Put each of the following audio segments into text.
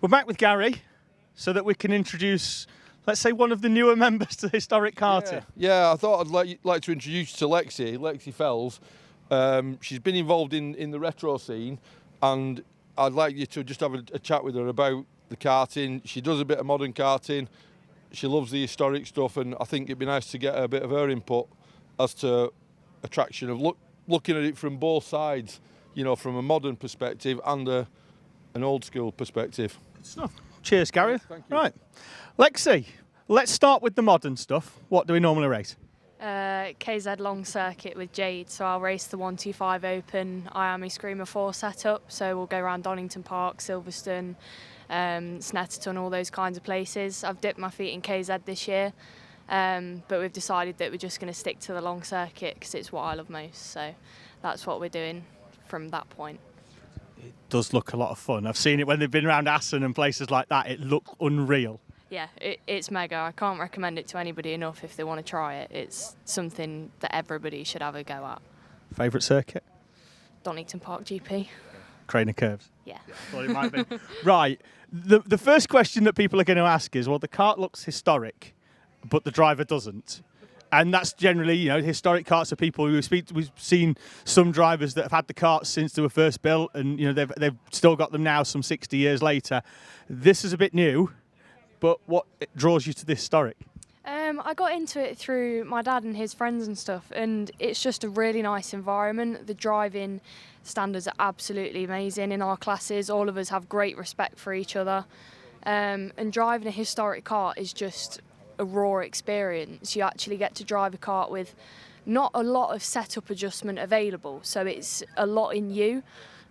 We're back with Gary so that we can introduce, let's say, one of the newer members to Historic Karting. Yeah, I thought I'd like to introduce you to Lexi Fells. She's been involved in the retro scene, and I'd like you to just have a chat with her about the karting. She does a bit of modern karting. She loves the historic stuff, and I think it'd be nice to get a bit of her input as to attraction of looking at it from both sides, you know, from a modern perspective and an old school perspective. Good stuff. Cheers, Gary. Yes, thank you. Right, Lexi, let's start with the modern stuff. What do we normally race? KZ long circuit with Jade, so I'll race the 125 Open Iami Screamer 4 setup, so we'll go around Donington Park, Silverstone, Snetterton, all those kinds of places. I've dipped my feet in KZ this year, but we've decided that we're just going to stick to the long circuit because it's what I love most, so that's what we're doing from that point. It does look a lot of fun. I've seen it when they've been around Assen and places like that. It looked unreal. Yeah, it's mega. I can't recommend it to anybody enough if they want to try it. It's something that everybody should have a go at. Favourite circuit? Donington Park GP. Craner Curves? Yeah. Thought it might be. Right, the first question that people are going to ask is, well, the kart looks historic, but the driver doesn't. And that's generally, you know, historic karts are people who speak. We've seen some drivers that have had the karts since they were first built, and you know they've still got them now, some 60 years later. This is a bit new, but what draws you to this historic? I got into it through my dad and his friends and stuff, and it's just a really nice environment. The driving standards are absolutely amazing in our classes. All of us have great respect for each other, and driving a historic kart is just a raw experience. You actually get to drive a kart with not a lot of setup adjustment available, so it's a lot in you,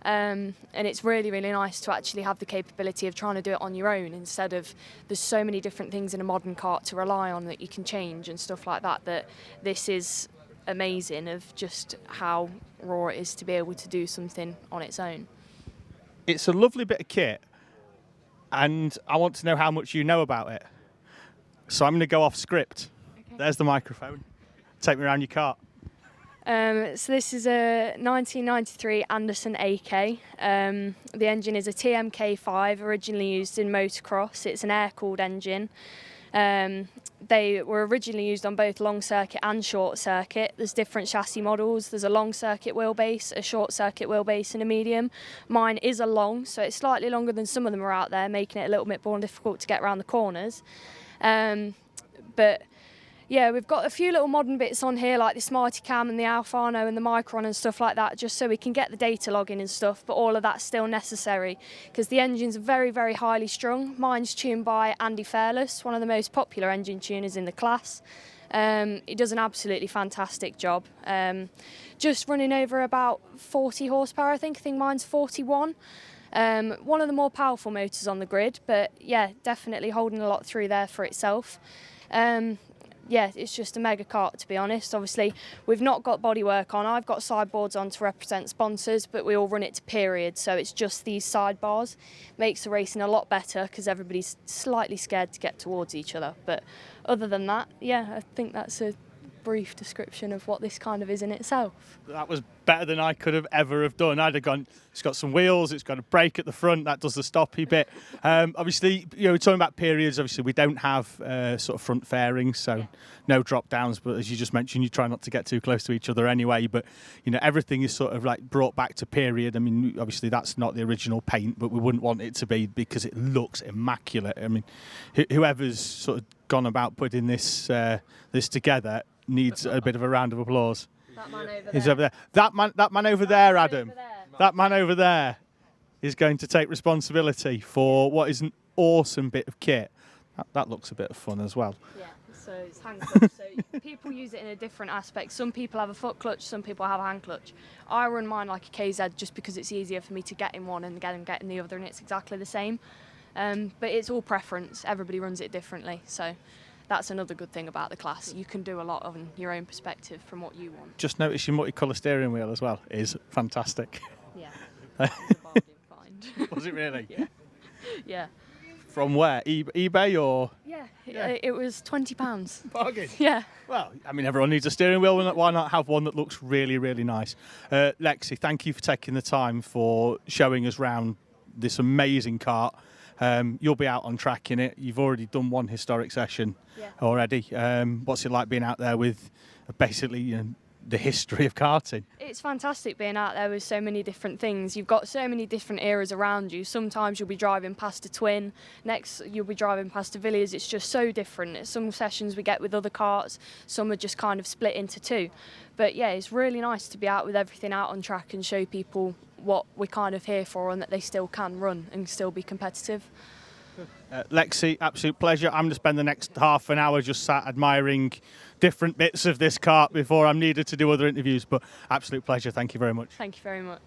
and it's really, really nice to actually have the capability of trying to do it on your own instead of there's so many different things in a modern kart to rely on that you can change and stuff like that, that this is amazing of just how raw it is to be able to do something on its own. It's a lovely bit of kit, and I want to know how much you know about it. So I'm going to go off script. Okay. There's the microphone. Take me around your kart. So this is a 1993 Anderson AK. The engine is a TMK5, originally used in motocross. It's an air-cooled engine. They were originally used on both long circuit and short circuit. There's different chassis models. There's a long circuit wheelbase, a short circuit wheelbase and a medium. Mine is a long, so it's slightly longer than some of them are out there, making it a little bit more difficult to get around the corners. But yeah, we've got a few little modern bits on here like the Smarty Cam and the Alfano and the Micron and stuff like that, just so we can get the data logging and stuff, but all of that's still necessary because the engine's very, very highly strung. Mine's tuned by Andy Fairless, one of the most popular engine tuners in the class. He does an absolutely fantastic job. Just running over about 40 horsepower, I think mine's 41. One of the more powerful motors on the grid, but yeah, definitely holding a lot through there for itself. Yeah, it's just a mega kart, to be honest. Obviously, we've not got bodywork on. I've got sideboards on to represent sponsors, but we all run it to period, so it's just these sidebars. Makes the racing a lot better because everybody's slightly scared to get towards each other. But other than that, yeah, I think that's a brief description of what this kind of is in itself. That was better than I could have ever have done. I'd have gone, it's got some wheels, it's got a brake at the front, that does the stoppy bit. Obviously, you know, we're talking about periods, obviously we don't have sort of front fairings, so no drop downs, but as you just mentioned, you try not to get too close to each other anyway, but you know, everything is sort of like brought back to period. I mean, obviously that's not the original paint, but we wouldn't want it to be because it looks immaculate. I mean, whoever's sort of gone about putting this this together needs a bit of a round of applause. That man over there. He's over there. That man over there, Adam. That man over there is going to take responsibility for what is an awesome bit of kit. That looks a bit of fun as well. Yeah, so it's hand clutch. So people use it in a different aspect. Some people have a foot clutch, some people have a hand clutch. I run mine like a KZ just because it's easier for me to get in one and get in the other, and it's exactly the same. But it's all preference. Everybody runs it differently. So that's another good thing about the class. You can do a lot on your own perspective from what you want. Just notice your multicolour steering wheel as well is fantastic. Yeah, it was a bargain find. Was it really? Yeah. Yeah. From where? eBay or? Yeah, it was £20. Bargain? Yeah. Well, I mean, everyone needs a steering wheel. Why not have one that looks really, really nice? Lexi, thank you for taking the time for showing us round this amazing kart. You'll be out on track in it. You've already done one historic session Yeah. already. What's it like being out there with basically the history of karting? It's fantastic being out there with so many different things. You've got so many different eras around you. Sometimes you'll be driving past a twin, next you'll be driving past a Villiers. It's just so different. Some sessions we get with other karts, some are just kind of split into two. But yeah, it's really nice to be out with everything out on track and show people what we're kind of here for and that they still can run and still be competitive. Lexi, absolute pleasure. I'm going to spend the next half an hour just sat admiring different bits of this kart before I'm needed to do other interviews, but absolute pleasure. Thank you very much. Thank you very much.